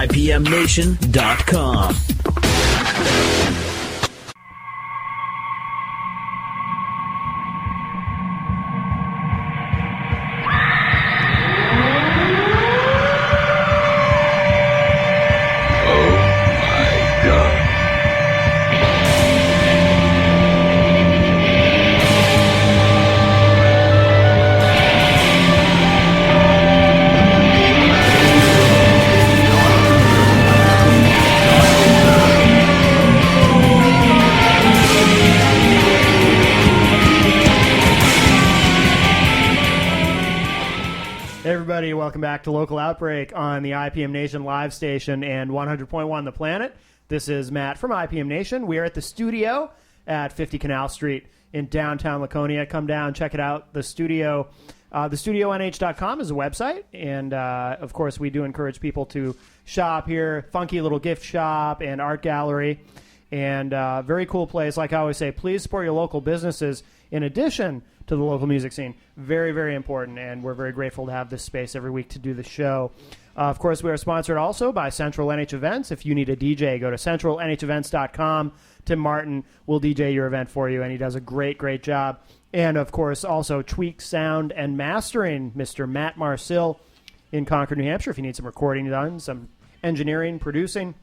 IPMNation.com. Welcome back to Local Outbreak on the IPM Nation live station and 100.1 The Planet. This is Matt from IPM Nation. We are at the studio at 50 Canal Street in downtown Laconia. Come down, check it out. The studio, thestudionh.com is a website, and of course we do encourage people to shop here. Funky little gift shop and art gallery, and very cool place. Like I always say, please support your local businesses in addition to the local music scene. Very, very important, and we're very grateful to have this space every week to do the show. Of course, we are sponsored also by Central NH Events. If you need a DJ, go to centralnhevents.com. Tim Martin will DJ your event for you, and he does a great, great job. And, of course, also Tweak Sound and Mastering, Mr. Matt Marcil in Concord, New Hampshire. If you need some recording done, some engineering, producing,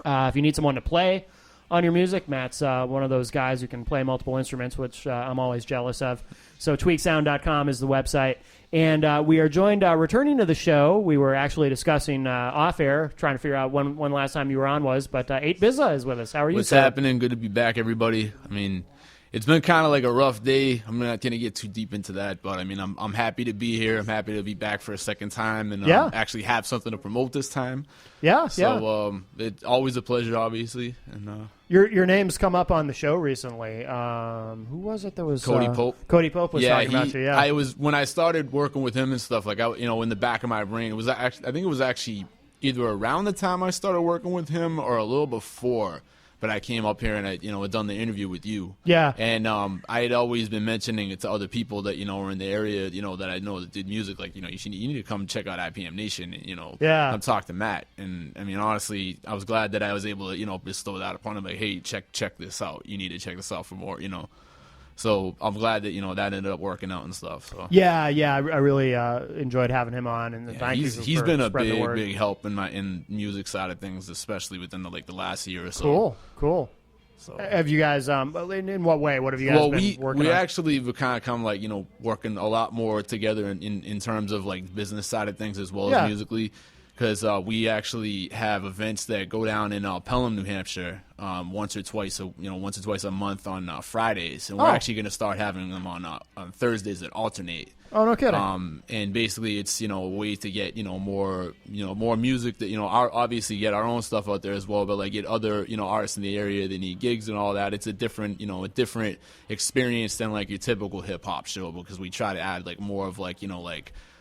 if you need someone to play on your music, Matt's one of those guys who can play multiple instruments, which I'm always jealous of. So tweaksound.com is the website. And we are joined, returning to the show, we were actually discussing off-air, trying to figure out when last time you were on was, but 8Bizza is with us. How are you, What's sir? happening? Good to be back, everybody. I mean, it's been kind of like a rough day. I'm not going to get too deep into that, but I mean, I'm happy to be here. I'm happy to be back for a second time and actually have something to promote this time. Yeah, so, it's always a pleasure, obviously. And your name's come up on the show recently. Who was it that was Cody Pope? Cody Pope was talking about you. Yeah, I was when I started working with him and stuff. Like in the back of my brain, it was actually, I think it was actually either around the time I started working with him or a little before. But I came up here and I, had done the interview with you. Yeah. And I had always been mentioning it to other people that, were in the area, that I know that did music. Like, you need to come check out IPM Nation and, come talk to Matt. And, I mean, honestly, I was glad that I was able to, bestow that upon him. Like, hey, check this out. You need to check this out for more, So I'm glad that, that ended up working out and stuff. So. Yeah, I really enjoyed having him on. And thank you he's for been a big help in music side of things, especially within the last year or so. Cool. So. Have you guys, in what way? What have you guys been working on? We actually have kind of come working a lot more together in terms of like business side of things as well as musically. Because we actually have events that go down in Pelham, New Hampshire, once or twice a month on Fridays, and we're actually going to start having them on Thursdays that alternate. Oh, no kidding. And basically, it's a way to get more music that obviously get our own stuff out there as well, but like get other artists in the area that need gigs and all that. It's a different experience than like your typical hip hop show, because we try to add like more of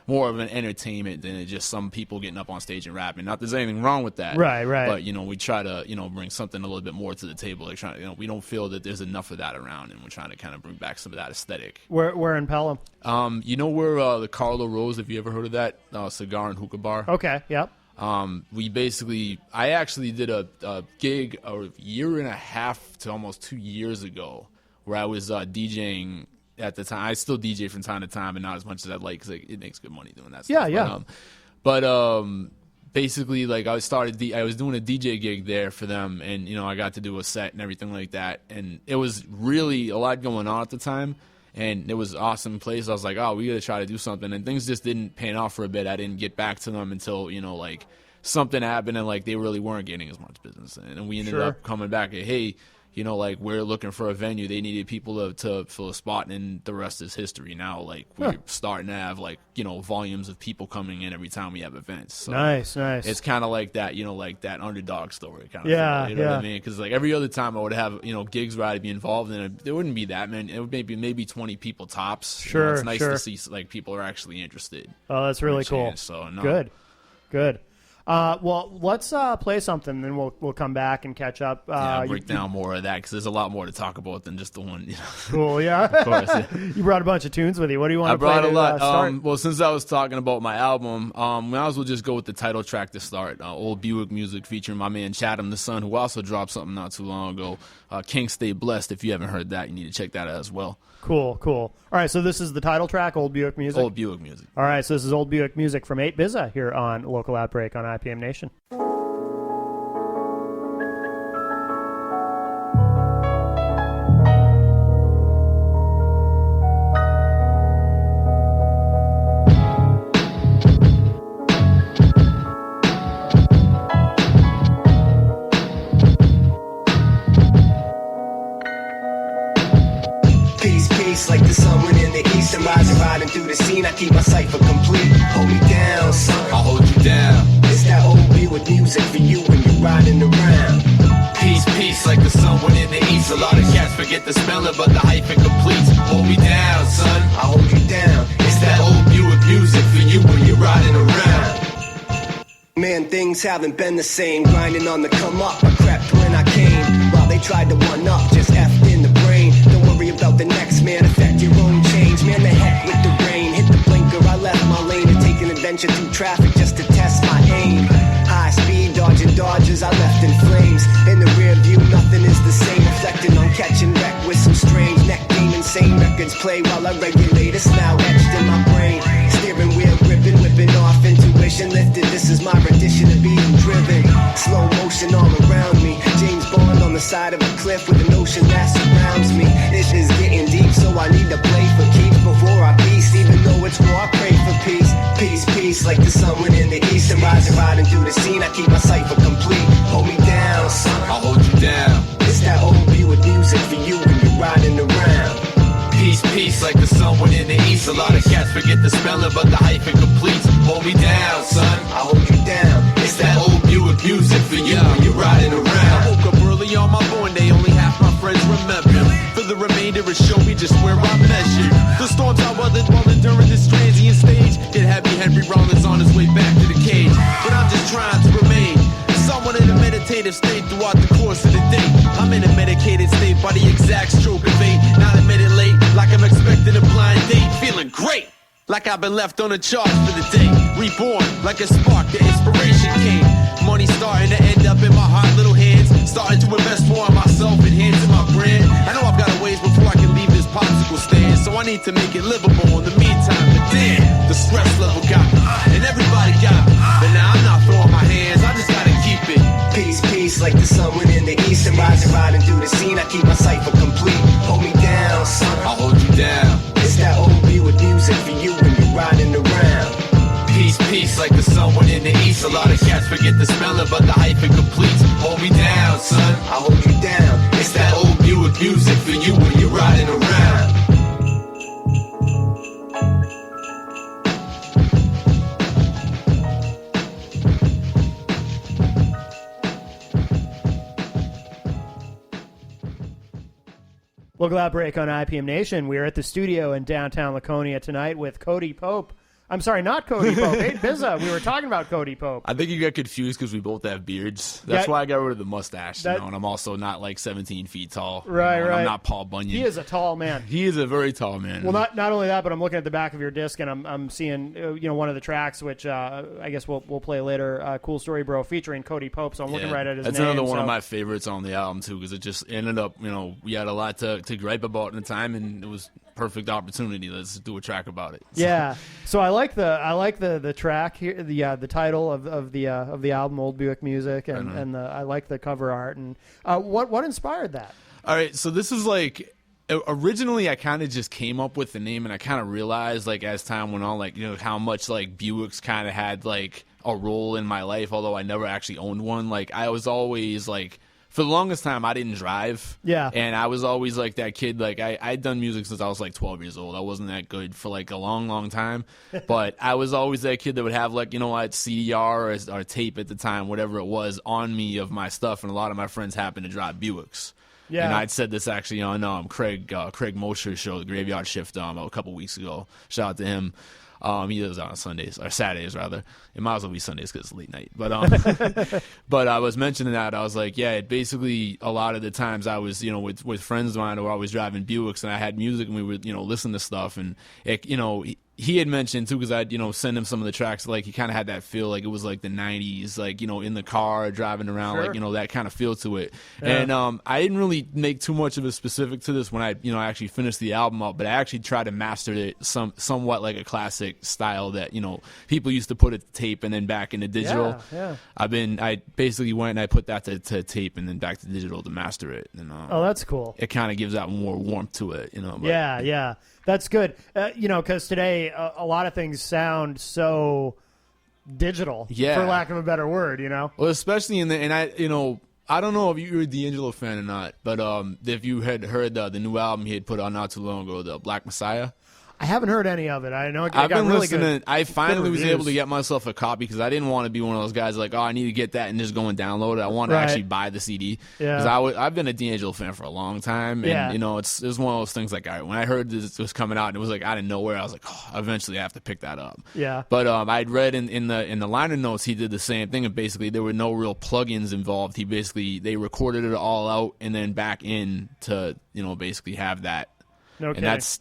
more of an entertainment than just some people getting up on stage and rapping. Not that there's anything wrong with that. Right. But, we try to, bring something a little bit more to the table. Like we don't feel that there's enough of that around, and we're trying to kind of bring back some of that aesthetic. Where in Pelham? Where the Carlo Rose, have you ever heard of that? Cigar and hookah bar. Okay, yep. I actually did a gig a year and a half to almost 2 years ago where I was DJing. At the time, I still DJ from time to time, and not as much as I'd like, because it makes good money doing that stuff. Yeah. But basically, like I was doing a DJ gig there for them, and I got to do a set and everything like that, and it was really a lot going on at the time, and it was an awesome place. I was like, oh, we got to try to do something, and things just didn't pan off for a bit. I didn't get back to them until something happened, and like they really weren't getting as much business, and we ended up coming back and hey. We're looking for a venue. They needed people to fill a spot, and the rest is history. Now, we're starting to have volumes of people coming in every time we have events. So nice. It's kind of like that, that underdog story kind of thing. You know what I mean? Because every other time I would have gigs where I'd be involved in it, there wouldn't be that many. It would maybe 20 people tops. Sure, it's nice to see people are actually interested. Oh, that's really cool. So no. Good. Well, let's play something, then we'll come back and catch up. I'll break down more of that because there's a lot more to talk about than just the one. You know? Cool, yeah. Of course. Yeah. You brought a bunch of tunes with you. What do you want I to play? brought a lot. Start? Well, since I was talking about my album, we might as well just go with the title track to start. Old Buick Music featuring my man Chatham the Sun, who also dropped something not too long ago. King Stay Blessed. If you haven't heard that, you need to check that out as well. Cool. All right, so this is the title track, Old Buick Music? Old Buick Music. All right, so this is Old Buick Music from 8BZA here on Local Outbreak on IPM Nation. Like the sun went in the east and rising, riding through the scene. I keep my cipher complete. Hold me down, son. I'll hold you down. It's that old Buick music for you when you're riding around. Peace, like the sun went in the east. A lot of cats forget the spelling, but the hyphen completes. Hold me down, son. I'll hold you down. It's that old Buick music for you when you're riding around. Man, things haven't been the same. Grinding on the come up, I crept when I came. While they tried to one up, just effed in the brain. Don't worry about the next man, affect your own change. Man, the heck with the rain. Hit the blinker, I left my lane and take an adventure through traffic just to test my aim. High speed, dodging dodges, I left in flames. In the rear view, nothing is the same. Reflecting on catching wreck with some strange neck game. Insane records play while I regulate. It's now etched in my brain. Steering wheel gripping, whipping off, intuition lifted. This is my rendition of being driven. Slow motion all around me. James Bond on the side of a cliff with an ocean that surrounds me. This is getting deep, so I need to play for keeps before I peace. Even though it's war, I pray for peace. Peace, like the sun went in the east and rising, riding through the scene. I keep my cipher complete. Hold me down, son. I'll hold you down. It's that old Buick music for you when you're riding around. Peace, like the sun went in the east. A lot of cats forget the spelling, but the hyphen completes. Hold me down, son. I'll hold you down. It's that old Buick music for you when you're riding around. I woke up early on my born day, only half my friends remember. For the remainder of show me just where I measured. The storms I weathered while enduring this transient stage. It had me Henry Rollins on his way back to the cage. But I'm just trying to remain someone in a meditative state throughout the course of the day. I'm in a medicated state by the exact stroke of 8. Not a minute late, like I'm expecting a blind date. Feeling great, like I've been left on a charge for the day. Reborn, like a spark, the inspiration came. Money starting to end up in my hot little hands. Starting to invest more in myself, enhancing my brand. I know I've got a ways before I can leave this popsicle stand, so I need to make it livable in the meantime. But damn, the stress level got me, and everybody got me. But now I'm not throwing my hands, I just gotta keep it. Peace, like the sun went in the east and rising, riding through the scene. I keep my cipher complete. Hold me down, son. I'll hold you down. It's that old Buick music for you when you're riding around. Peace, like the sun went in the east. A lot of cats forget the spelling, but the hyphen completes. Hold me down, son. I'll hold you down. It's that old Buick music for you when you're riding around. Local Outbreak on IPM Nation. We're at the studio in downtown Laconia tonight with Cody Pope. I'm sorry, not Cody Pope. 8BZA. We were talking about Cody Pope. I think you got confused because we both have beards. That's why I got rid of the mustache. You know, and I'm also not like 17 feet tall. Right, you know, right. I'm not Paul Bunyan. He is a tall man. He is a very tall man. Well, not only that, but I'm looking at the back of your disc and I'm seeing one of the tracks, which I guess we'll play later. Cool Story Bro featuring Cody Pope. So I'm looking right at his name. That's another one of my favorites on the album too, because it just ended up. We had a lot to gripe about in the time, and it was perfect opportunity. Let's do a track about it. So. Yeah. So I like the track here, the title of the album, Old Buick Music, and I like the cover art. And what inspired that? All right, so this is like originally I kind of just came up with the name, and I kind of realized like as time went on, like how much like Buicks kind of had like a role in my life, although I never actually owned one. Like I was always like. For the longest time, I didn't drive. Yeah. And I was always like that kid. Like I'd done music since I was like 12 years old. I wasn't that good for like a long, long time. But I was always that kid that would have like, CDR or tape at the time, whatever it was, on me of my stuff. And a lot of my friends happened to drive Buicks. Yeah. And I'd said this actually on Craig Mosher's show, The Graveyard Shift, a couple weeks ago. Shout out to him. He does it on Sundays or Saturdays rather. It might as well be Sundays because it's late night. But but I was mentioning that I was like, yeah, it basically a lot of the times I was with friends of mine who were always driving Buicks and I had music and we would listen to stuff and it, he had mentioned too because I'd send him some of the tracks like he kind of had that feel like it was like the 90s like in the car driving around Sure. like that kind of feel to it. Yeah. And I didn't really make too much of a specific to this when I actually finished the album up, but I actually tried to master it somewhat like a classic style that people used to put it to tape and then back into digital. Yeah. I basically went and I put that to tape and then back to digital to master it. And Oh, that's cool. it kind of gives that more warmth to it, But, Yeah. That's good. Because today a lot of things sound so digital, Yeah. for lack of a better word, Well, especially I don't know if you were a D'Angelo fan or not, but if you had heard the new album he had put out not too long ago, the Black Messiah. I haven't heard any of it. I know it I've got been really listening. good. I finally was reviews. able to get myself a copy because I didn't want to be one of those guys like, oh, I need to get that and just go and download it. I want to Right. actually buy the CD Yeah. because I've been a D'Angelo fan for a long time, and Yeah. it's one of those things like, all right, when I heard this was coming out and it was like out of nowhere, I was like, oh, eventually I have to pick that up. Yeah. But I'd read in the liner notes he did the same thing, and basically there were no real plugins involved. They recorded it all out and then back in to basically have that. Okay. And that's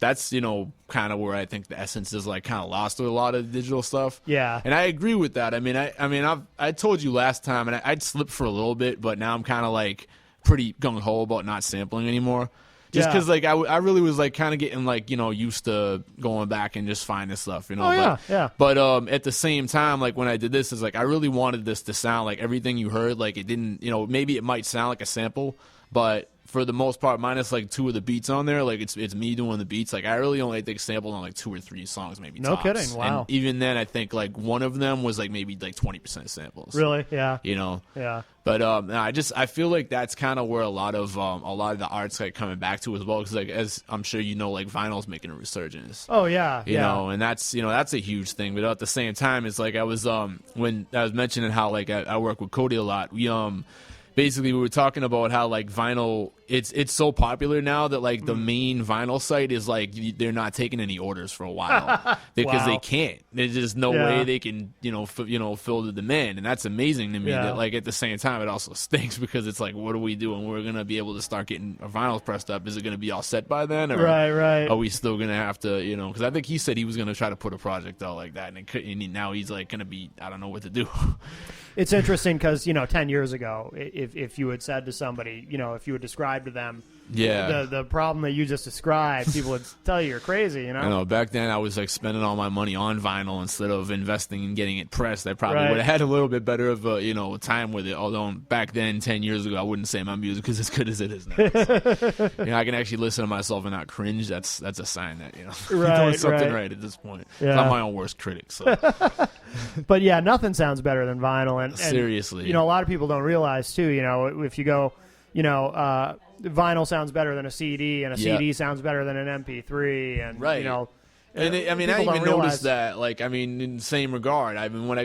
kind of where I think the essence is like kind of lost with a lot of digital stuff. Yeah. And I agree with that. I mean I told you last time, and I'd slipped for a little bit, but now I'm kind of like pretty gung ho about not sampling anymore. Just Yeah. because like I really was like kind of getting like used to going back and just finding stuff. Oh, yeah, yeah. But at the same time, like when I did this, is like I really wanted this to sound like everything you heard. Like it didn't, maybe it might sound like a sample, but for the most part, minus like two of the beats on there, like it's me doing the beats. Like I really only sampled on like 2 or 3 songs, maybe. No tops. kidding, wow. And even then, I think like one of them was like maybe like 20% samples. Really? Yeah. Yeah. But I feel like that's kind of where a lot of the art's like coming back to as well, because like as I'm sure like vinyl's making a resurgence. Oh yeah. You know, and that's that's a huge thing. But at the same time, it's like I was when I was mentioning how like I work with Cody a lot. Basically we were talking about how like vinyl it's so popular now that like the main vinyl site is like they're not taking any orders for a while because Wow. they can't. There's just no Yeah. way they can fill the demand, and that's amazing to me. Yeah. That like at the same time it also stinks because it's like, what do we do when we're gonna be able to start getting our vinyls pressed up? Is it gonna be all set by then, or Right. are we still gonna have to because I think he said he was gonna try to put a project out like that, and it couldn't, and now he's like gonna be, I don't know what to do. It's interesting because 10 years ago, if you had said to somebody, if you had described to them Yeah. the problem that you just described, people would tell you you're crazy. I know back then I was like spending all my money on vinyl instead of investing in getting it pressed. I probably Right. would have had a little bit better of a time with it. Although back then, 10 years ago, I wouldn't say my music is as good as it is now. So, I can actually listen to myself and not cringe. That's a sign that you're Right, doing something right. right at this point. Yeah. I'm my own worst critic. So But yeah, nothing sounds better than vinyl. And seriously, a lot of people don't realize too. If you go, vinyl sounds better than a CD, and a Yeah. CD sounds better than an MP3, and Right. And I people even don't realize- noticed that. Like, in the same regard. I mean, when I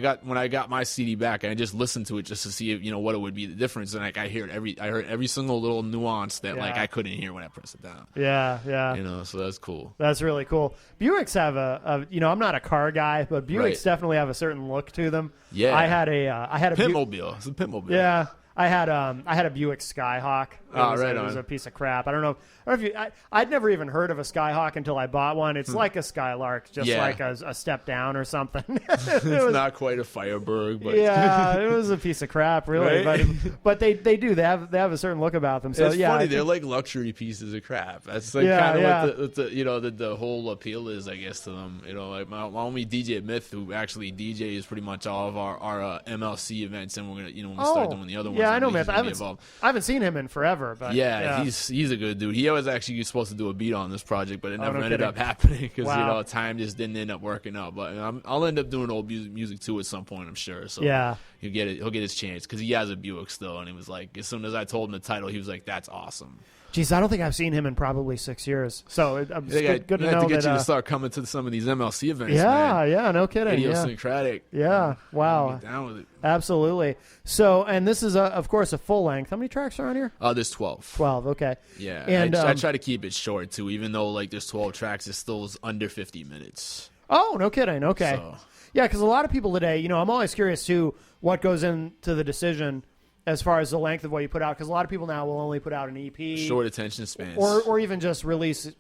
got my CD back, I just listened to it just to see if, what it would be the difference. And like, I heard every single little nuance that like Yeah. I couldn't hear when I pressed it down. Yeah. So that's cool. That's really cool. Buicks have I'm not a car guy, but Buicks Right. definitely have a certain look to them. Yeah. I had a Pitmobile. It's a Pitmobile. Yeah, I had a Buick Skyhawk. It was on. a piece of crap. I don't know if you. I'd never even heard of a Skyhawk until I bought one. It's like a Skylark, just Yeah. like a step down or something. It's not quite a Firebird, but Yeah, it was a piece of crap, really. Right? But they do. They have a certain look about them. So it's yeah, funny. I They're think- like luxury pieces of crap. That's like Yeah, kind of yeah. what the whole appeal is, I guess, to them. Like my homie DJ Myth, who actually DJs pretty much all of our MLC events, and we're gonna when we start doing the other ones. Yeah, I know, he's Myth. gonna be involved. I haven't seen him in forever, but Yeah, he's a good dude. He was actually supposed to do a beat on this project, but it never no ended kidding. up happening because Wow. time just didn't end up working out. But I'll end up doing old music too at some point, I'm sure. So Yeah. he'll get it. He'll get his chance because he has a Buick still, and he was like, as soon as I told him the title, he was like, "That's awesome." Geez, I don't think I've seen him in probably 6 years. So it's I good, think good I to have know to get that. you to start coming to some of these MLC events. Yeah, man. yeah, no kidding. Yeah. Idiosyncratic. Yeah, wow. Get down with it. Absolutely. So, and this is, of course, a full length. How many tracks are on here? There's 12. 12, okay. Yeah, And I try to keep it short too, even though like there's 12 tracks, it still is under 50 minutes. Oh, no kidding. Okay. So. Yeah, because a lot of people today, I'm always curious too what goes into the decision as far as the length of what you put out, because a lot of people now will only put out an EP, short attention spans, or even just release,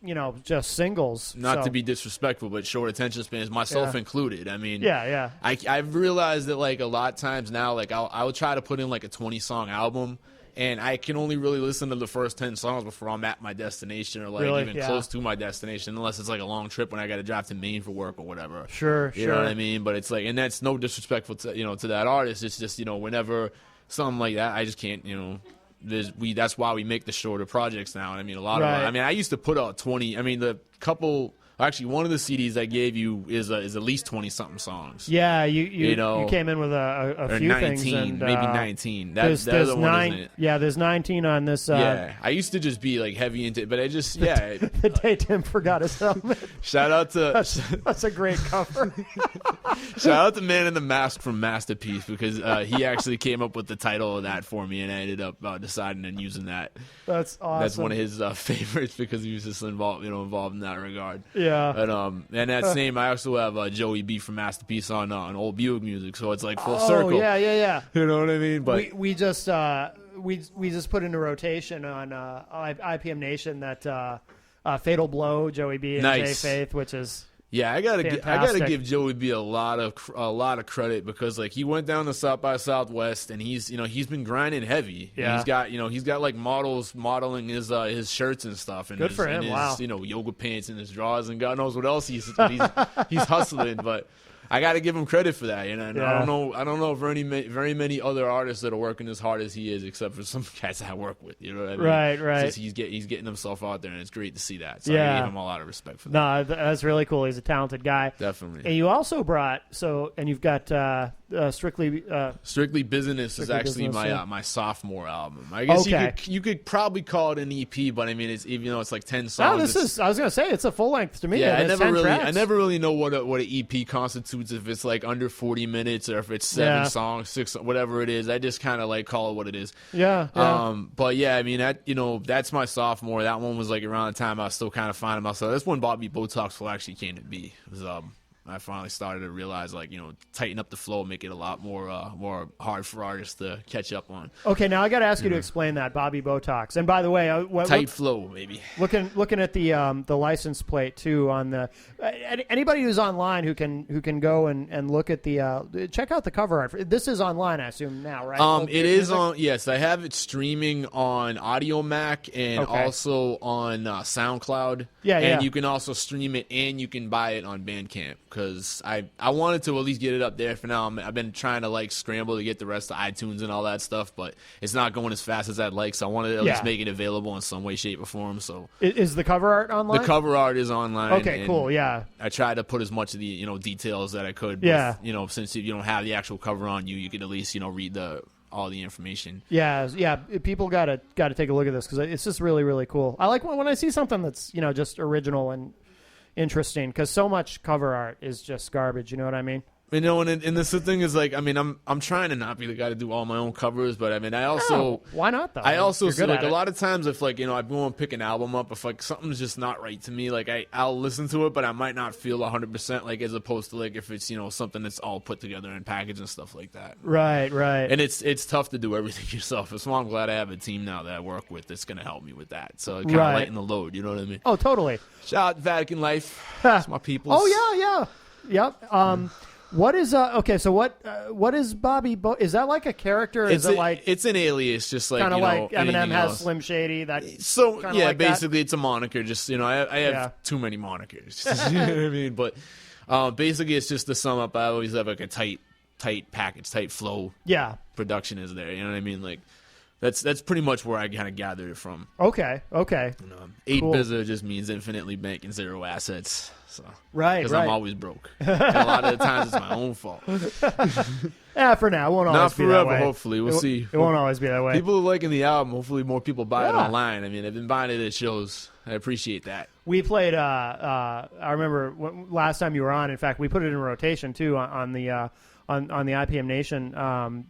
just singles. Not to be disrespectful, but short attention spans, myself included. I mean, yeah. I've realized that like a lot of times now, like I'll try to put in like a 20-song album, and I can only really listen to the first 10 songs before I'm at my destination or even close to my destination, unless it's like a long trip when I got to drive to Maine for work or whatever. Sure. You know what I mean? But it's like, and that's no disrespectful to to that artist. It's just whenever something like that, I just can't, that's why we make the shorter projects now. And I mean, a lot of, I used to put out 20, actually one of the CDs I gave you is at least 20 something songs. Yeah. You came in with a few 19, things. And, maybe 19. There's the other 9, one, isn't it? Yeah, there's 19 on this. Yeah. I used to just be like heavy into it, but I just, The day Tim forgot his helmet. Shout out to, that's a great cover. Shout out to Man in the Mask from Masterpiece, because he actually came up with the title of that for me, and I ended up deciding and using that. That's awesome. That's one of his favorites, because he was just involved in that regard. Yeah. But and that same, I also have Joey B from Masterpiece on Old Buick Music, so it's like full circle. Yeah. You know what I mean? But we just we just put into rotation on IPM Nation that Fatal Blow, Joey B and Jay Faith, which is. Yeah, I gotta give Joey B a lot of credit, because like he went down to South by Southwest, and he's been grinding heavy. Yeah. He's got like models modeling his shirts and stuff, and good for him. Wow. Yoga pants and his drawers, and God knows what else he's hustling. But I got to give him credit for that, And I don't know very many other artists that are working as hard as he is, except for some guys that I work with. You know what I mean? Right. It's just he's getting himself out there, and it's great to see that. So I give him a lot of respect for that. No, that's really cool. He's a talented guy. Definitely. And you also brought and you've got Strictly Business is actually Business, my sophomore album. I guess Okay. you could probably call it an EP, but I mean, it's even though it's like 10 No, songs. I was gonna say it's a full length to me. Yeah, and I never really know what an EP constitutes, if it's like under 40 minutes or if it's 7 songs, 6, whatever it is. I just kind of like call it what it is. Yeah. But yeah, I mean that's my sophomore. That one was like around the time I was still kind of finding myself. That's when Bobby Botox actually came to be. It was, I finally started to realize, like, tighten up the flow, make it a lot more hard for artists to catch up on. Okay, now I got to ask you to explain that, Bobby Botox. And by the way, tight flow, maybe. Looking at the license plate too on the anybody who's online who can go and look at the check out the cover art. This is online, I assume now, right? It is on. Yes, I have it streaming on Audio Mac and also on SoundCloud. Yeah, and you can also stream it, and you can buy it on Bandcamp, because I wanted to at least get it up there for now. I've been trying to like scramble to get the rest of iTunes and all that stuff, but it's not going as fast as I'd like. So I wanted to at least make it available in some way, shape, or form. So is the cover art online? The cover art is online. Okay, cool. Yeah, I tried to put as much of the details that I could. Yeah, with, since you don't have the actual cover on you can at least read all the information. Yeah. People gotta take a look at this, because it's just really, really cool. I like when I see something that's just original and interesting, because so much cover art is just garbage. You know what I mean? And this thing is like, I mean, I'm trying to not be the guy to do all my own covers, but I mean, I also why not though? I also see, like, a lot of times if like I go and pick an album up, if like something's just not right to me, like I'll listen to it, but I might not feel 100%, like, as opposed to like if it's something that's all put together and packaged and stuff like that. Right. And it's tough to do everything yourself. That's why I'm glad I have a team now that I work with that's gonna help me with that. So it kind of lighten the load. You know what I mean? Oh, totally. Shout out Vatican Life. That's my people. Oh yeah. Yep. What is okay? So what is Bobby? Is that like a character? Is it like it's an alias, just like kind of like Eminem has else. Slim Shady? That basically it's a moniker. Just I have too many monikers. You know what I mean? But basically it's just to sum up. I always have like a tight package, tight flow. Yeah, production is there. You know what I mean? Like that's pretty much where I kind of gathered it from. Okay. 8 bizza just means infinitely banking 0 assets. So, right, because I'm always broke. And a lot of the times it's my own fault. Yeah, for now, it won't always be forever, that way. Hopefully, we'll see. It won't always be that way. People are liking the album. Hopefully, more people buy it online. I mean, they've been buying it at shows. I appreciate that. We played. I remember last time you were on. In fact, we put it in rotation too on the IPM Nation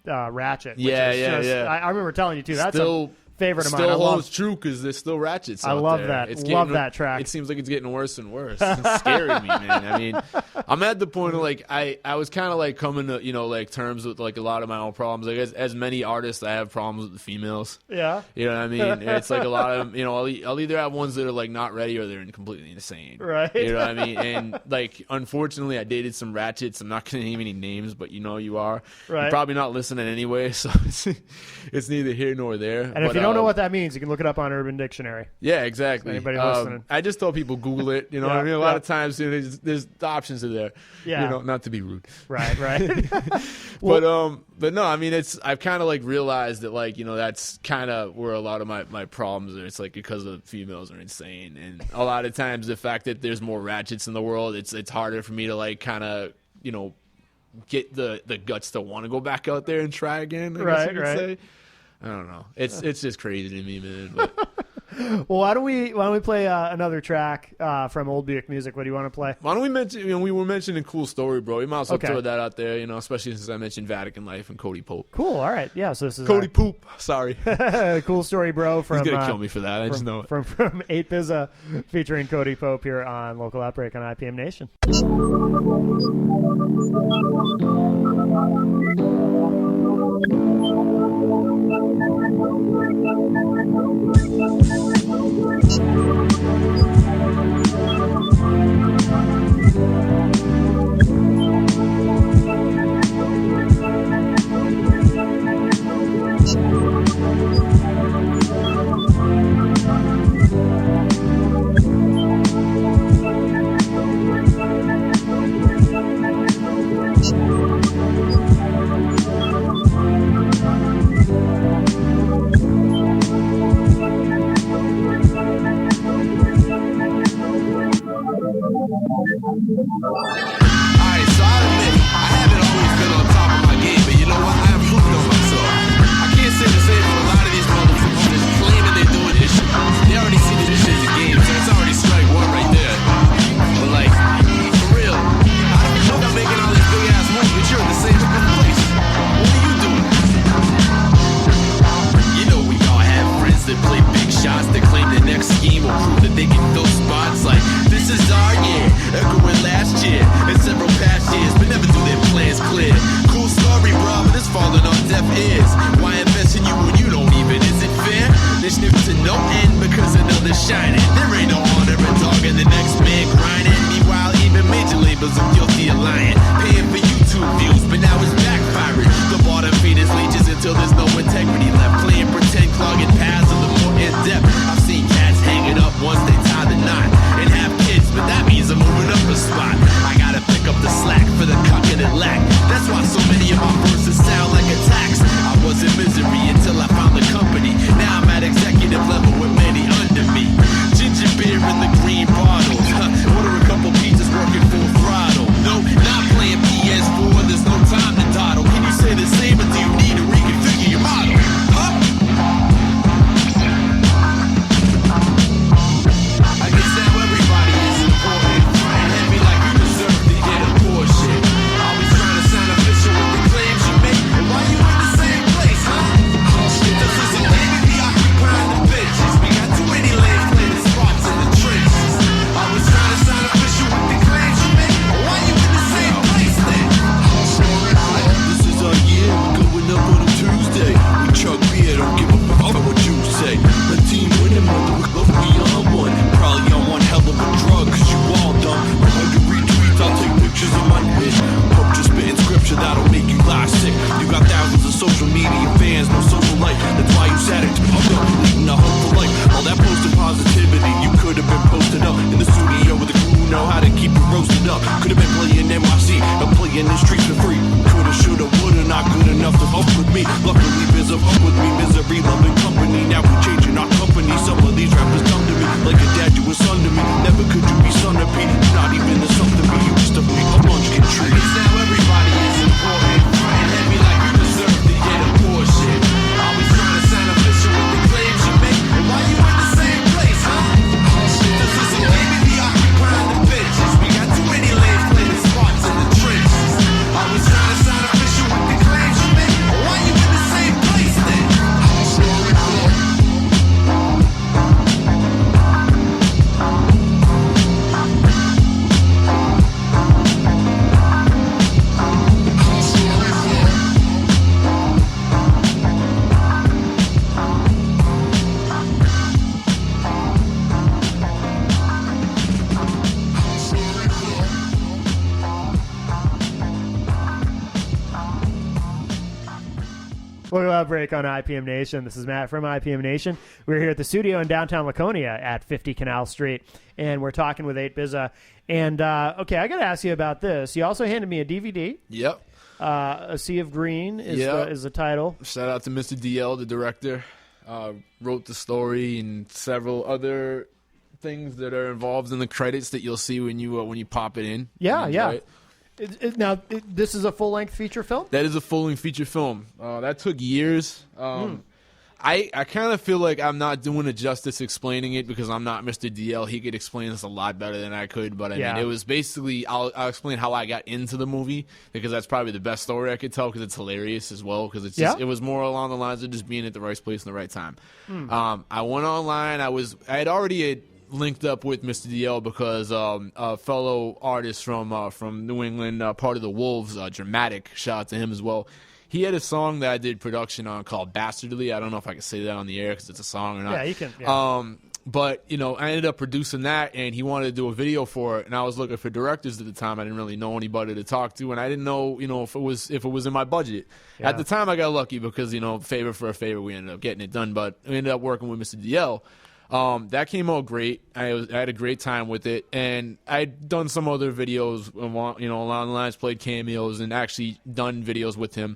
Ratchet. Yeah. I remember telling you too. That's still favorite of mine. Still holds true because there's still ratchets out love there. that. It's Love that track. It seems like it's getting worse and worse. It's scaring me, man. I mean, I'm at the point of like I was kind of like coming to like terms with like a lot of my own problems. Like as many artists, I have problems with the females. Yeah. You know what I mean? It's like a lot of I'll either have ones that are like not ready or they're completely insane. Right. You know what I mean? And like unfortunately, I dated some ratchets. I'm not gonna name any names, but you are. Right. You're probably not listening anyway, so it's neither here nor there. And if you don't know what that means, you can look it up on Urban Dictionary. Yeah, exactly. Anybody listening? I just tell people Google it. You know what I mean? A lot of times there's the options are there. Yeah. Not to be rude. Right. But no, I mean I've kind of like realized that like that's kind of where a lot of my problems are. It's like because the females are insane, and a lot of times the fact that there's more ratchets in the world, it's harder for me to like kind of get the guts to want to go back out there and try again. I guess you could say. I don't know. It's just crazy to me, man. But. Well, why don't we play another track from Old Buick Music? What do you want to play? Why don't we mention? We were mentioning Cool Story, bro. We might as well Okay. throw that out there. especially since I mentioned Vatican Life and Cody Pope. Cool. All right. Yeah. So this is Cody Poop. Sorry, Cool Story, bro. From he's gonna kill me for that. I just know it. From 8BZA featuring Cody Pope here on Local Outbreak on IPM Nation. Alright, so I'll admit, I haven't always been on top of my game, but you know what? I improved on myself. I can't say the same for a lot of these motherfuckers that's claiming they're doing this shit. They already see that this shit's a game, so it's already strike one right there. But like, for real, I'm making all these big ass moves, but you're in the same place. What are you doing? You know we all have friends that play big shots, that claim the next scheme will prove that they can fill spots like, this is our year, echoing last year, and several past years, but never do their plans clear. Cool story, bro, but it's falling on deaf ears. Why invest in you when you don't even? Is it fair? They sniff to no end because another's shining. There ain't no honor in dog and the next man grinding. Meanwhile, even major labels are guilty of lying, paying for YouTube views, but now it's backfiring. The bottom feed is leeches until there's no integrity left. Playing pretend, clogging paths a little more in depth. I've seen cats hanging up once they tie the knot and have kids, but that means I'm moving up a spot. I gotta pick up the slack for the cuck and it lack. That's why so many of my verses sound like attacks. I was in misery until I found the company. Now I'm at executive level with many under me. Ginger beer in the green bottles. Order a couple pizzas working full throttle. No, not playing Welcome to Outbreak on IPM Nation. This is Matt from IPM Nation. We're here at the studio in downtown Laconia at 50 Canal Street, and we're talking with 8Bizza. And, okay, I got to ask you about this. You also handed me a DVD. Yep. A Sea of Green is the title. Shout out to Mr. DL, the director. Wrote the story and several other things that are involved in the credits that you'll see when you pop it in. Yeah. Now, this is a full-length feature film? That is a full-length feature film. That took years. I kind of feel like I'm not doing it justice explaining it because I'm not Mr. DL. He could explain this a lot better than I could. But, I mean, it was basically I'll explain how I got into the movie because that's probably the best story I could tell because it's hilarious as well because it was more along the lines of just being at the right place in the right time. I went online. I had already linked up with Mr. DL because a fellow artist from New England, part of the Wolves, Dramatic, shout out to him as well. He had a song that I did production on called Bastardly. I don't know if I can say that on the air because it's a song or not. Yeah, you can. Yeah. But, I ended up producing that, and he wanted to do a video for it, and I was looking for directors at the time. I didn't really know anybody to talk to, and I didn't know, if it was in my budget. Yeah. At the time, I got lucky because, favor for a favor, we ended up getting it done. But we ended up working with Mr. DL. That came out great. I had a great time with it, and I'd done some other videos, along the lines, played cameos, and actually done videos with him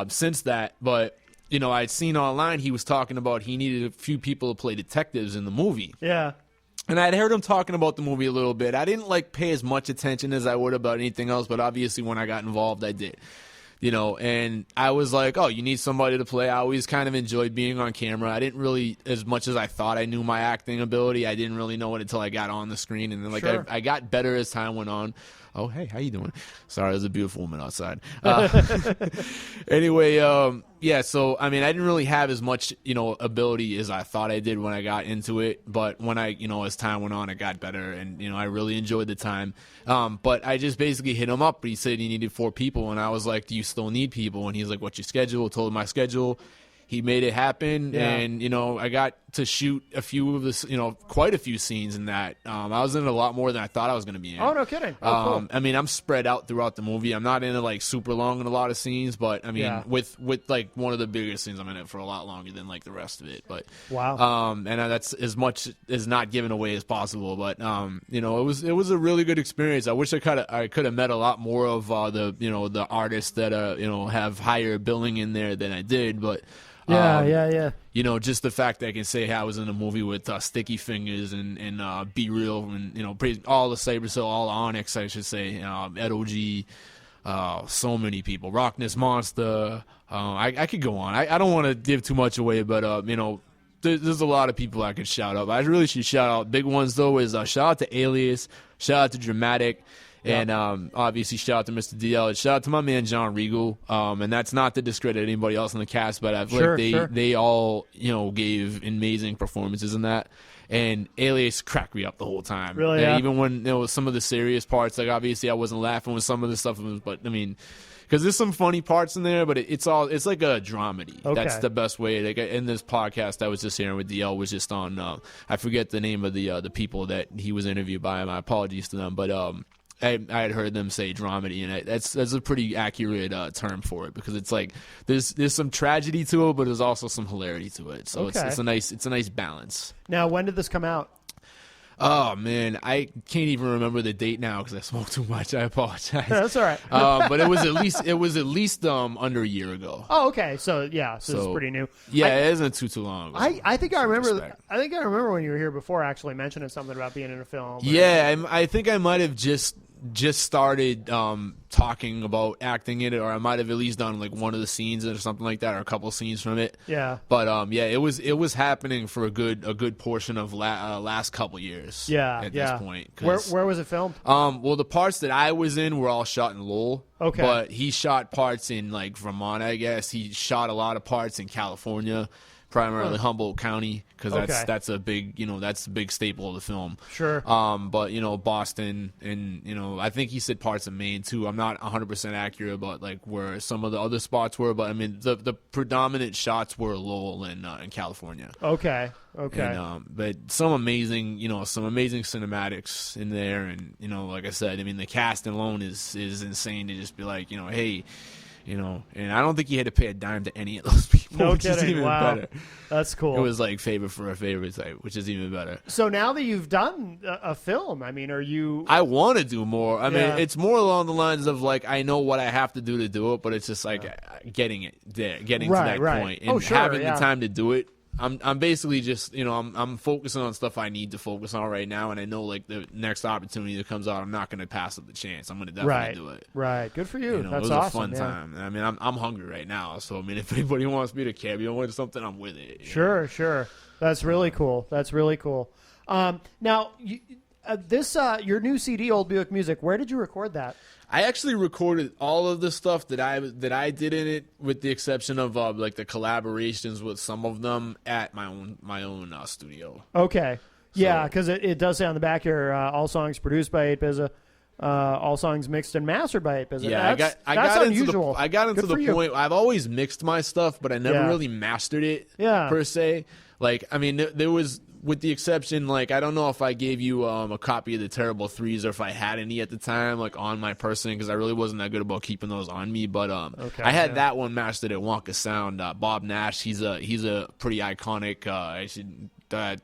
since that. But I'd seen online he was talking about he needed a few people to play detectives in the movie. Yeah. And I'd heard him talking about the movie a little bit. I didn't pay as much attention as I would about anything else, but obviously when I got involved, I did. And I was like, oh, you need somebody to play. I always kind of enjoyed being on camera. I didn't really, as much as I thought I knew my acting ability, I didn't really know it until I got on the screen. And then, Sure. I got better as time went on. Oh, hey, how you doing? Sorry, there's a beautiful woman outside. Anyway, so, I mean, I didn't really have as much, ability as I thought I did when I got into it. But when as time went on, it got better. And, I really enjoyed the time. But I just basically hit him up. He said he needed 4 people. And I was like, do you still need people? And he's like, what's your schedule? I told him my schedule. He made it happen, and, I got to shoot a few of this, quite a few scenes in that. I was in a lot more than I thought I was going to be in. Oh, no kidding. Oh, cool. I mean, I'm spread out throughout the movie. I'm not in it, super long in a lot of scenes, but, I mean, with one of the biggest scenes, I'm in it for a lot longer than, the rest of it. But wow. And that's as much as not given away as possible. But, it was a really good experience. I wish I could have met a lot more of the artists that, have higher billing in there than I did, but... Yeah. Just the fact that I can say hey, I was in a movie with Sticky Fingers and Be Real and, all the Sabercell, all the Onyx, I should say, Ed OG, so many people. Rockness Monster. I could go on. I don't want to give too much away, but, there's a lot of people I could shout out. I really should shout out. Big ones, though, is shout out to Alias, shout out to Dramatic. And obviously, shout out to Mr. DL. And shout out to my man John Regal. And that's not to discredit anybody else in the cast, but I feel they all gave amazing performances in that. And Alias cracked me up the whole time. Really? Yeah. Even when some of the serious parts, obviously I wasn't laughing with some of the stuff, but I mean. Because there's some funny parts in there, but it's like a dramedy. Okay. That's the best way. In this podcast I was just hearing with DL was just on. I forget the name of the people that he was interviewed by. My apologies to them, but I had heard them say dramedy, and that's a pretty accurate term for it because it's there's some tragedy to it, but there's also some hilarity to it. So it's a nice balance. Now, when did this come out? Oh man, I can't even remember the date now because I smoked too much. I apologize. That's all right. But it was at least under a year ago. Oh, okay. So it's pretty new. Yeah, it isn't too long. I think I remember. I think I remember when you were here before, actually mentioning something about being in a film. Yeah, I think I might have just started talking about acting in it, or I might have at least done one of the scenes or something like that, or a couple scenes from it. Yeah. But it was happening for a good portion of last couple years. Yeah. At this point. Where was it filmed? Well, the parts that I was in were all shot in Lowell. Okay. But he shot parts in Vermont, I guess. He shot a lot of parts in California. Primarily Humboldt County, because that's a big that's a big staple of the film. Sure. But Boston and I think he said parts of Maine too. I'm not 100% accurate about where some of the other spots were, but I mean the predominant shots were Lowell and in California. Okay. And, but some amazing cinematics in there, and like I said, I mean the cast alone is insane to just be hey. You know, and I don't think he had to pay a dime to any of those people. No which is kidding. even Wow. better. That's cool. It was like favor for a favor type, which is even better. So now that you've done a film, I mean, are you? I want to do more. I mean, Yeah. it's more along the lines of like I know what I have to do to do it, but it's just like getting it there, getting Right, to that right. point, and Oh, sure, having yeah. the time to do it. I'm basically just, you know, I'm focusing on stuff I need to focus on right now, and I know like the next opportunity that comes out, I'm not going to pass up the chance. I'm going to definitely Right. do it. Right. Good for you. You know, That's it was awesome. a fun yeah. time. I mean, I'm hungry right now, so I mean, if anybody wants me to cameo with something, I'm with it. you know? Sure, sure. That's really cool. That's really cool. Now, your new CD, Old Buick Music. Where did you record that? I actually recorded all of the stuff that I did in it, with the exception of like the collaborations with some of them at my own studio. Okay. Yeah, because it does say on the back here, all songs produced by 8BZA, all songs mixed and mastered by 8BZA. Yeah, that's I got unusual. into the point. I've always mixed my stuff, but I never Yeah. really mastered it. Yeah. Per se. Like, I mean, there was, with the exception, like, I don't know if I gave you a copy of the Terrible Threes or if I had any at the time, like, on my person, because I really wasn't that good about keeping those on me. But I had that one mastered at Wonka Sound. Bob Nash, he's a pretty iconic. I should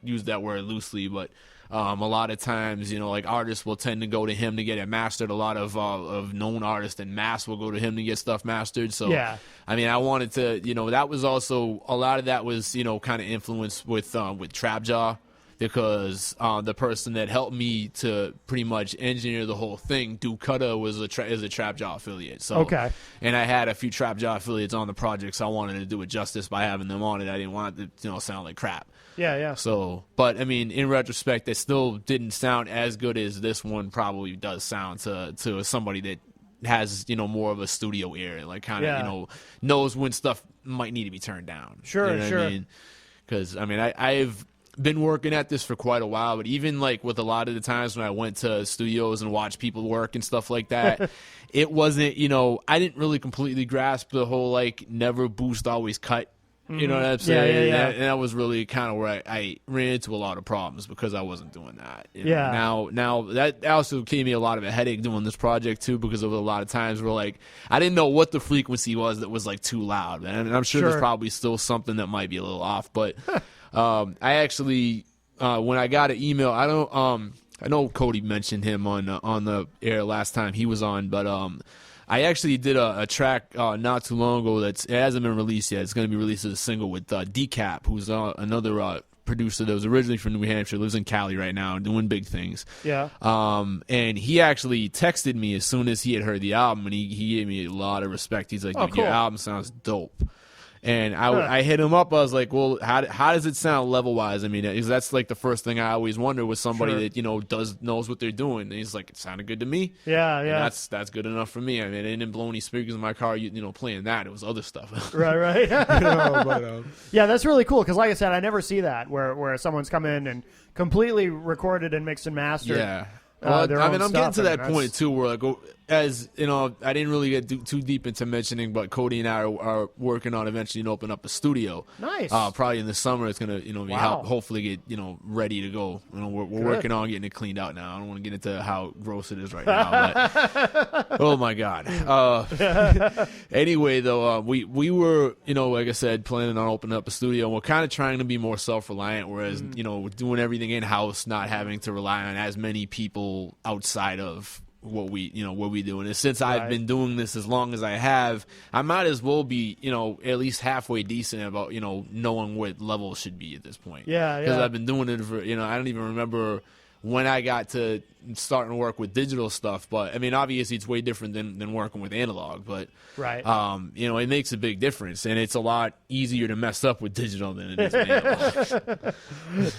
use that word loosely, but a lot of times, you know, like artists will tend to go to him to get it mastered. A lot of known artists and mass will go to him to get stuff mastered. So, Yeah. I mean, I wanted to, you know, that was also, a lot of that was, you know, kind of influenced with Trapjaw, because the person that helped me to pretty much engineer the whole thing, Duke Cutter, is a Trapjaw affiliate. So, Okay. and I had a few Trapjaw affiliates on the project, so I wanted to do it justice by having them on it. I didn't want it to, you know, sound like crap. Yeah, yeah. So, but I mean, in retrospect, it still didn't sound as good as this one probably does sound to somebody that has, you know, more of a studio ear and like kind of, Yeah. you know, knows when stuff might need to be turned down. Sure, you know sure. what I mean? Because I mean, I've been working at this for quite a while, but even like with a lot of the times when I went to studios and watched people work and stuff like that, it wasn't, you know, I didn't really completely grasp the whole like never boost, always cut. You know what I'm saying? Yeah. And that was really kind of where I ran into a lot of problems because I wasn't doing that. You know? Yeah. Now that also gave me a lot of a headache doing this project too, because of a lot of times where like I didn't know what the frequency was that was like too loud, and I'm sure Sure. there's probably still something that might be a little off. But I actually when I got an email, I know Cody mentioned him on the air last time he was on, but I actually did a track not too long ago it hasn't been released yet. It's going to be released as a single with Decap, who's another producer that was originally from New Hampshire, lives in Cali right now, doing big things. Yeah. And he actually texted me as soon as he had heard the album, and he gave me a lot of respect. He's like, Oh, "Dude, your cool. album sounds dope." And I hit him up. I was like, well, how does it sound level-wise? I mean, because that's like the first thing I always wonder with somebody Sure. that, you know, knows what they're doing. And he's like, it sounded good to me. Yeah, And yeah. that's good enough for me. I mean, I didn't blow any speakers in my car, you know, playing that. It was other stuff. Right. But, Yeah, that's really cool because, like I said, I never see that where someone's come in and completely recorded and mixed and mastered. yeah. Well, their I own mean, I'm stuff. getting to that I mean, point too, where like, as you know, I didn't really get too deep into mentioning, but Cody and I are working on eventually to open up a studio. Nice. Probably in the summer, it's gonna, you know, Wow. hopefully get, you know, ready to go. You know, we're working on getting it cleaned out now. I don't want to get into how gross it is right now, but oh my god. Anyway, though, we were, you know, like I said, planning on opening up a studio, and we're kind of trying to be more self-reliant, whereas you know, we're doing everything in house, not having to rely on as many people outside of what we doing. And since I've been doing this as long as I have, I might as well be, you know, at least halfway decent about, you know, knowing what level it should be at this point. Yeah. Because I've been doing it for, you know, I don't even remember when I got to starting to work with digital stuff, but I mean, obviously it's way different than working with analog, but Right. you know, it makes a big difference, and it's a lot easier to mess up with digital than it is with analog.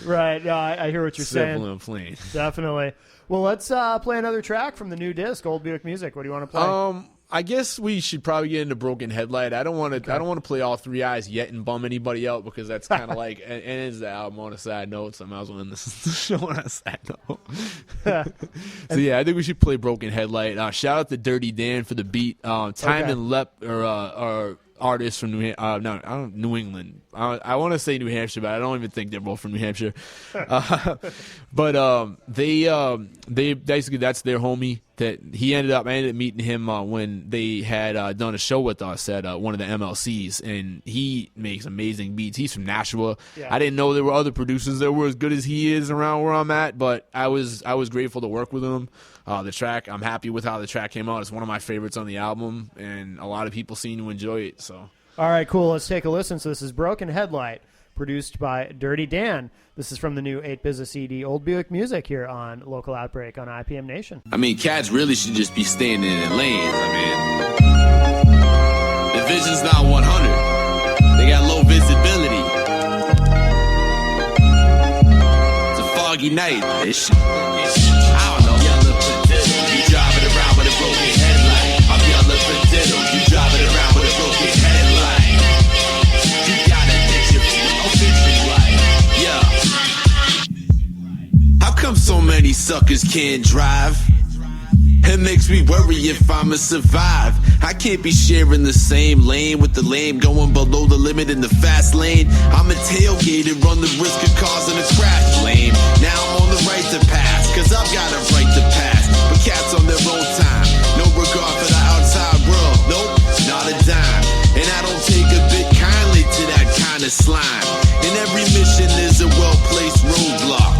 Right. No, I hear what you're saying. Simple and plain. Definitely. Well, let's play another track from the new disc, Old Buick Music. What do you want to play? I guess we should probably get into Broken Headlight. I don't want to play All Three Eyes yet and bum anybody out, because that's kind of like, and it's the album on a sad note, so I might as well end the show on a sad note. So yeah, I think we should play Broken Headlight. Shout out to Dirty Dan for the beat. Time and Lep are artists from New England. I want to say New Hampshire, but I don't even think they're both from New Hampshire. But they basically, that's their homie. that I ended up meeting him when they had done a show with us at one of the MLCs, and he makes amazing beats. He's from Nashua. Yeah. I didn't know there were other producers that were as good as he is around where I'm at, but I was grateful to work with him. The track, I'm happy with how the track came out. It's one of my favorites on the album, and a lot of people seem to enjoy it. So, all right, cool. Let's take a listen. So this is Broken Headlight, produced by Dirty Dan. This is from the new 8BZA CD, Old Buick Music, here on Local Outbreak on IPM Nation. I mean, cats really should just be standing in lanes. I mean, the vision's not 100. They got low visibility. It's a foggy night. I don't know. Yellow potato, you driving around with a broken headlight. I'm yellow potato, you driving around with a broken headlight. You gotta get your vision right. Yeah. How come so many suckers can't drive? It makes me worry if I'ma survive. I can't be sharing the same lane with the lame going below the limit in the fast lane. I'm a tailgate and run the risk of causing a crash lane. Now I'm on the right to pass, cause I've got a right to pass. But cats on their own time, no regard for the outside world. Nope, not a dime. And I don't take a bit kindly to that kind of slime. In every mission is a well-placed roadblock.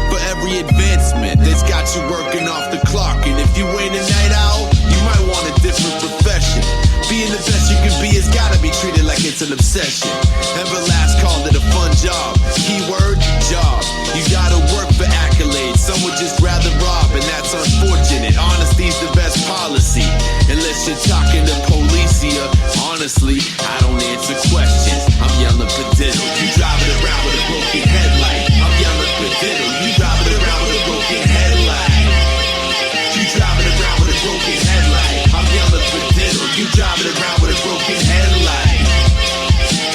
For every advancement that's got you working off the clock. And if you ain't a night owl, you might want a different profession. Being the best you can be has gotta be treated like it's an obsession. Everlast called it a fun job. Keyword, job. You gotta work for accolades. Some would just rather rob, and that's unfortunate. Honesty's the best policy. Unless you're talking to policia. Honestly, I don't answer questions. I'm yelling potato. You driving around with a broken headlight. I'm yelling potato. You driving around with a broken headlight. You driving around with a broken headlight. I'm yelling potato. You driving around with a broken headlight.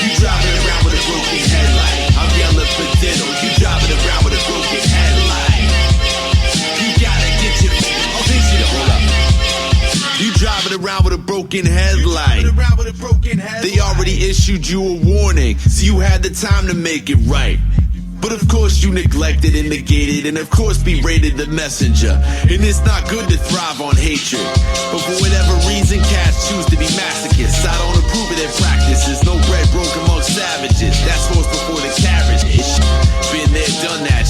You driving around with a broken headlight. I'm yelling potato. You driving around with a broken headlight. You gotta get your vision right. You driving around with a broken headlight. They already issued you a warning, so you had the time to make it right. But of course you neglected and negated, and of course berated the messenger. And it's not good to thrive on hatred, but for whatever reason cats choose to be masochists. I don't approve of their practices. No bread broke amongst savages. That's horse before the carriage. Been there, done that.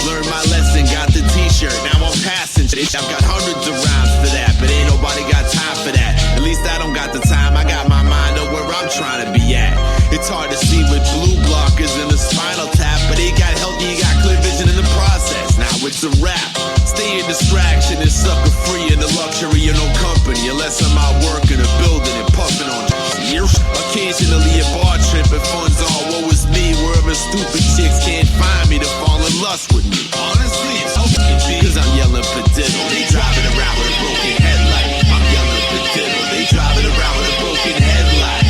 Learned my lesson, got the t-shirt. Now I'm passing. I've got hundreds of rhymes for that, but ain't nobody got time for that. At least I don't got the time. I got my mind on where I'm trying to be at. It's hard to see with blue blockers and a spinal tap, but it got healthy, you got clear vision in the process. Now it's a wrap. Stay in distraction and sucker free in the luxury of no company, unless I'm out working or building and puffing on occasionally a bar trip and fun's all woe is me, wherever stupid chicks can't find me to fall in lust with me. Honestly, it's okay, cause I'm yelling potato. They driving around with a broken headlight. I'm yelling potato. They driving around with a broken headlight.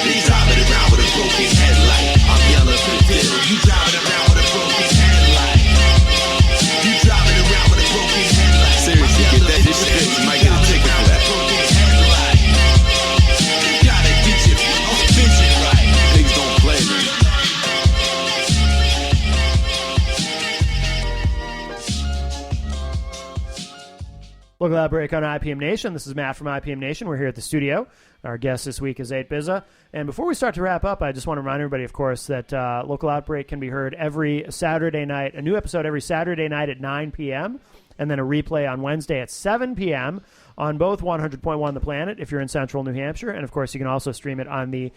They driving around with a broken headlight. I'm yelling potato. You driving around with a broken headlight. You driving around with a broken headlight. Seriously, get that this shit. You might get a ticket for that. You gotta get your vision right. Pigs don't play, man. Local Outbreak on IPM Nation. This is Matt from IPM Nation. We're here at the studio. Our guest this week is 8BZA. And before we start to wrap up, I just want to remind everybody, of course, that Local Outbreak can be heard every Saturday night, a new episode every Saturday night at 9 p.m., and then a replay on Wednesday at 7 p.m. on both 100.1 The Planet if you're in central New Hampshire. And, of course, you can also stream it on the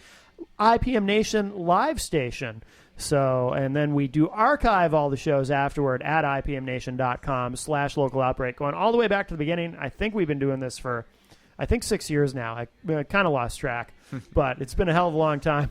IPM Nation live station. So, and then we do archive all the shows afterward at ipmnation.com/local outbreak. Going all the way back to the beginning. I think we've been doing this for, 6 years now. I kind of lost track, but it's been a hell of a long time.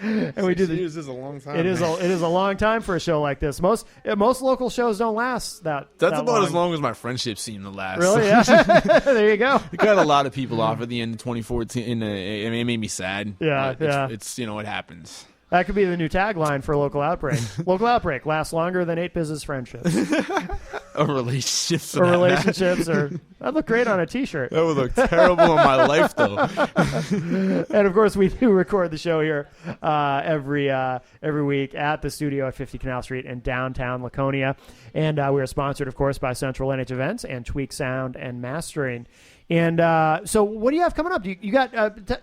And 6 years is a long time. It is a long time for a show like this. Most local shows don't last that. That's about as long as my friendship seemed to last. Really? Yeah. There you go. We got a lot of people off at the end of 2014. It made me sad. Yeah, but it's it happens. That could be the new tagline for Local Outbreak. Local Outbreak lasts longer than 8Biz's friendships. Or relationships. Or relationships. That'd look great on a T-shirt. That would look terrible in my life, though. And, of course, we do record the show here every week at the studio at 50 Canal Street in downtown Laconia. And we are sponsored, of course, by Central NH Events and Tweak Sound and Mastering. And so what do you have coming up? You got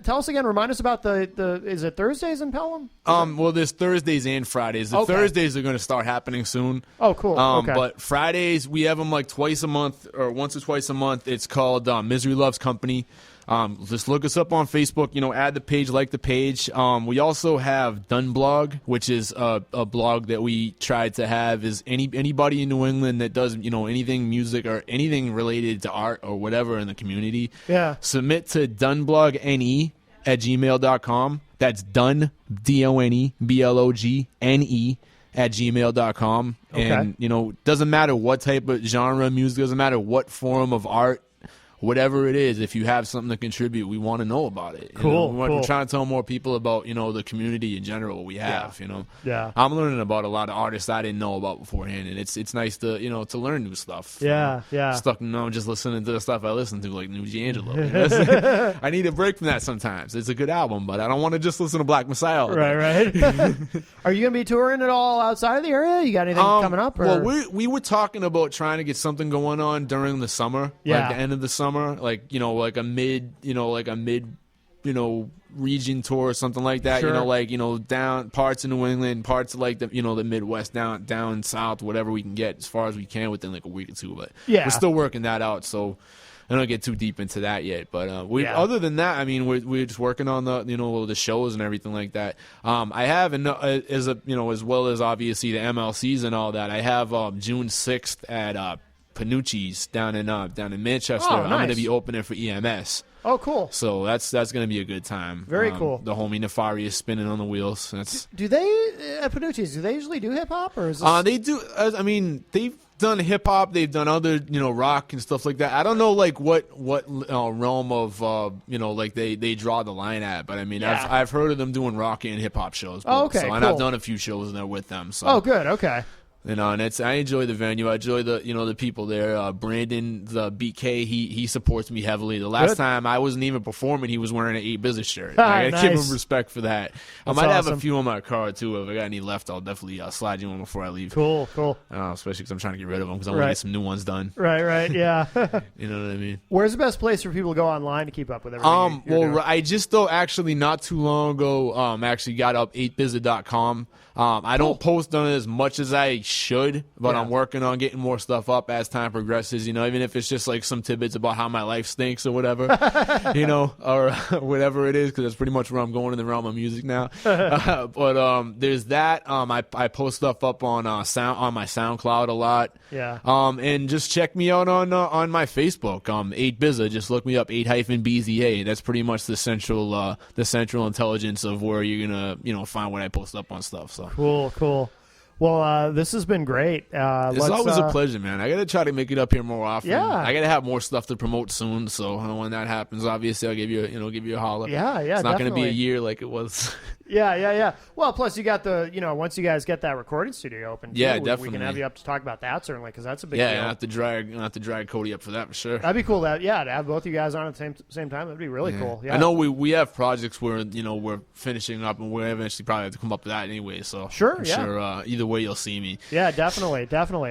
tell us again, remind us about the is it Thursdays in Pelham? Well, there's Thursdays and Fridays. The Thursdays are going to start happening soon. Oh, cool. Okay. But Fridays, we have them like twice a month or once or twice a month. It's called Misery Loves Company. Just look us up on Facebook, add the page, like the page. We also have Done Blog, which is a blog that we tried to have is anybody in New England that does, anything music or anything related to art or whatever in the community. Yeah. Submit to doneblogNE@gmail.com. That's done, DONEBLOGNE @gmail.com. Okay. And, doesn't matter what type of genre of music, doesn't matter what form of art, whatever it is, if you have something to contribute, we want to know about it. Cool. We're trying to tell more people about, the community in general we have, Yeah. I'm learning about a lot of artists I didn't know about beforehand, and it's nice to, to learn new stuff. Yeah, yeah. Stuck, just listening to the stuff I listen to, like New D'Angelo. I need a break from that sometimes. It's a good album, but I don't want to just listen to Black Messiah all day. Right. Are you going to be touring at all outside of the area? You got anything coming up? Or? Well, we were talking about trying to get something going on during the summer, like the end of the summer, like a mid region tour or something like that. Sure. Down parts of New England, parts of like the the Midwest, down south, whatever we can get as far as we can within like a week or two. But we're still working that out, so I don't get too deep into that yet. But other than that, I mean, we're just working on the the shows and everything like that. I have as well as obviously the MLCs and all that. I have June 6th at Panucci's down in Manchester. Oh, nice. I'm going to be opening for EMS. Oh, cool. So that's going to be a good time. Very cool. The homie Nefarious spinning on the wheels. That's do they at Panucci's? Do they usually do hip hop or is this... They do. I mean, they've done hip hop. They've done other rock and stuff like that. I don't know like what realm of like they draw the line at. But I mean, I've heard of them doing rock and hip hop shows. Oh, okay. So, and cool. I've done a few shows there with them. So. Oh, good. Okay. And I enjoy the venue. I enjoy the people there. Brandon, the BK, he supports me heavily. The last time I wasn't even performing, he was wearing an 8Biz shirt. I gotta give him respect for that. I might have a few on my car too. If I got any left, I'll definitely slide you one before I leave. Cool. Especially because I'm trying to get rid of them because I want to get some new ones done. Right. Yeah. You know what I mean? Where's the best place for people to go online to keep up with everything? You're doing? I just actually not too long ago actually got up 8bizza.com. I don't post on it as much as I should, but I'm working on getting more stuff up as time progresses, even if it's just like some tidbits about how my life stinks or whatever, or whatever it is, because that's pretty much where I'm going in the realm of music now. But there's that. I post stuff up on my SoundCloud a lot. Yeah. And just check me out on my Facebook, 8Bizza. Just look me up, 8-BZA. That's pretty much the central intelligence of where you're gonna find what I post up on stuff. So. Cool. Well, this has been great. It's always a pleasure, man. I got to try to make it up here more often. Yeah. I got to have more stuff to promote soon. So when that happens, obviously I'll give you a holler. Yeah. It's not going to be a definitely. year like it was. Yeah. Well, plus you got the, once you guys get that recording studio open, too, we definitely. can have you up to talk about that certainly, because that's a big deal. deal. I have to drag Cody up for that for sure. That'd be cool. To have both you guys on at the same time. That'd be really cool. Yeah. I know we have projects where we're finishing up, and we're eventually probably have to come up to that anyway. So sure. I'm sure either way you'll see me. Yeah, definitely.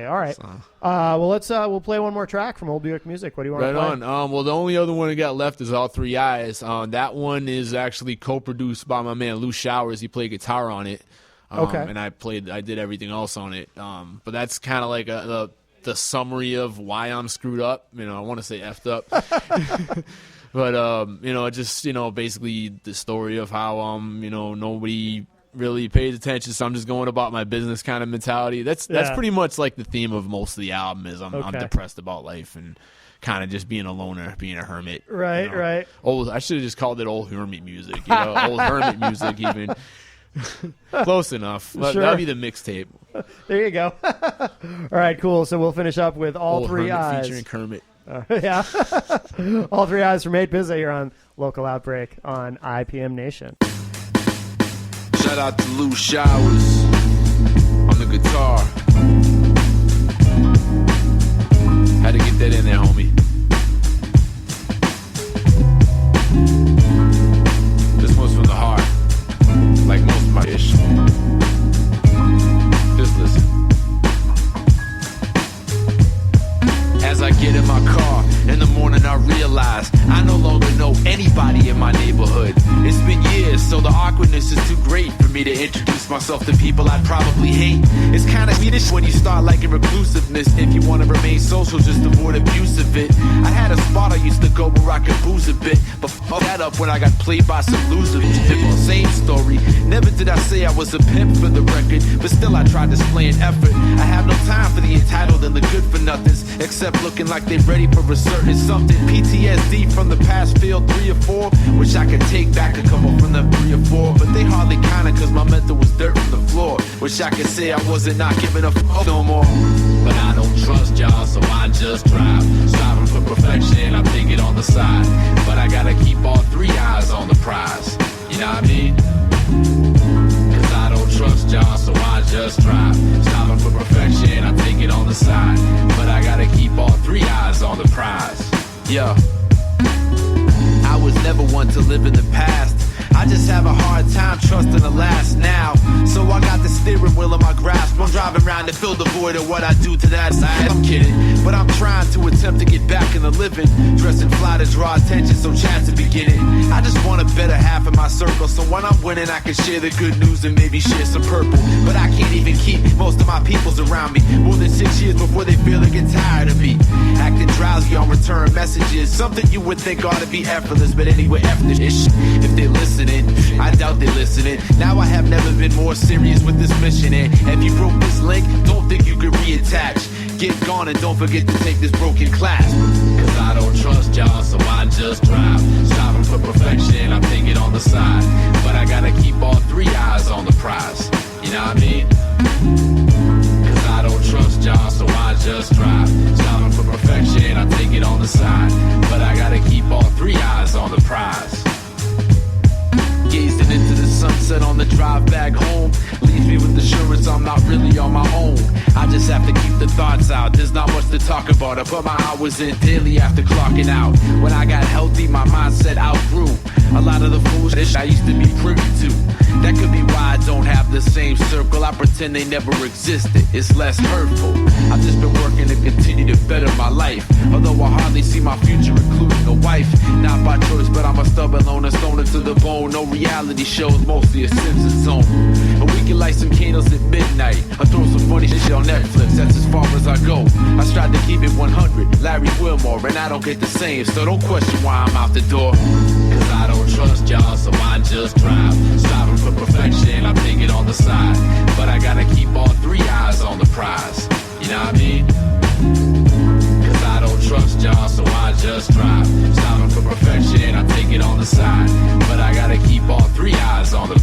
All right. So. Well, we'll play one more track from Old Buick Music. What do you want to play? Right on. Well, the only other one I got left is All Three Eyes. That one is actually co-produced by my man Lou Showers. He played guitar on it. Okay. And I did everything else on it. But that's kind of like the summary of why I'm screwed up. I want to say effed up. But just basically the story of how nobody really pays attention, so I'm just going about my business kind of mentality. That's pretty much like the theme of most of the album is I'm depressed about life and kind of just being a loner, being a hermit. Right. I should have just called it old hermit music. Old hermit music even. Close enough. Sure. That'll be the mixtape. There you go. All right, cool. So we'll finish up with All Old Three Hermit Eyes. featuring Kermit. Yeah. All Three Eyes from 8Bizza here on Local Outbreak on IPM Nation. Shout out to Lou Showers on the guitar. Had to get that in there, homie. This one's from the heart, like most of my ish. Just listen. As I get in my car, in the morning I realize I no longer know anybody in my neighborhood. It's been years, so the awkwardness is too great for me to introduce myself to people I'd probably hate. It's kinda Swedish when you start liking reclusiveness. If you wanna remain social, just avoid abuse of it. I had a spot I used to go where I could booze a bit, but fuck that up when I got played by some losers. Same story, never did I say I was a pimp for the record, but still I tried displaying effort. I have no time for the entitled and the good for nothings, except looking like they're ready for a certain something. PTSD from the past failed 3 or 4. Wish I could take back a couple from them 3 or 4, but they hardly counted cause my mental was dirt from the floor. Wish I could say I wasn't not giving a fuck no more. But I don't trust y'all, so I just drive. Striving for perfection, I think it on the side. But I gotta keep all 3 eyes on the prize. You know what I mean? Cause I don't trust y'all, so I just drive. Striving for perfection, I take it on the side. But I gotta keep all 3 eyes on the prize. Yeah. I was never one to live in the past. I just have a hard time trusting the last now. So I got the steering wheel in my grasp. I'm driving around to fill the void of what I do to that side. I'm kidding, but I'm trying to attempt to get back in the living. Dressing fly to draw attention, so chance to begin it. I just want a better half in my circle, so when I'm winning I can share the good news and maybe share some purple. But I can't even keep most of my peoples around me. More than 6 years before they feel they get tired of me. Acting drowsy on return messages, something you would think ought to be effortless, but anyway, F this ish. If they listen, I doubt they're listening. Now I have never been more serious with this mission, and if you broke this link, don't think you can reattach. Get gone and don't forget to take this broken class. Cause I don't trust y'all, so I just drive. Striving for perfection, I think it on the side. But I gotta keep all 3 eyes on the prize. You know what I mean? Cause I don't trust y'all, so I just drive. Striving for perfection, I take it on the side. But I gotta keep all 3 eyes on the prize. Gazing into the sunset on the drive back home leaves me with assurance I'm not really on my own. I just have to keep the thoughts out. There's not much to talk about. I put my hours in daily after clocking out. When I got healthy, my mindset outgrew a lot of the foolishness I used to be privy to. That could be why I don't have the same circle. I pretend they never existed. It's less hurtful. I've just been working to continue to better my life. Although I hardly see my future, including a wife. Not by choice, but I'm a stubborn loner, stoner to the bone. No reality shows, mostly a Simpsons zone. And we can light some candles at midnight. I throw some funny shit on Netflix, that's as far as I go. I strive to keep it 100, Larry Wilmore, and I don't get the same, so don't question why I'm out the door. Cause I don't trust y'all, so I just drive. Striving for perfection, I think it on the side. But I gotta keep all 3 eyes on the prize. You know what I mean? Cause I don't trust y'all, so I just drive. Striving for perfection, I take it on the side. But I gotta keep all 3 eyes on the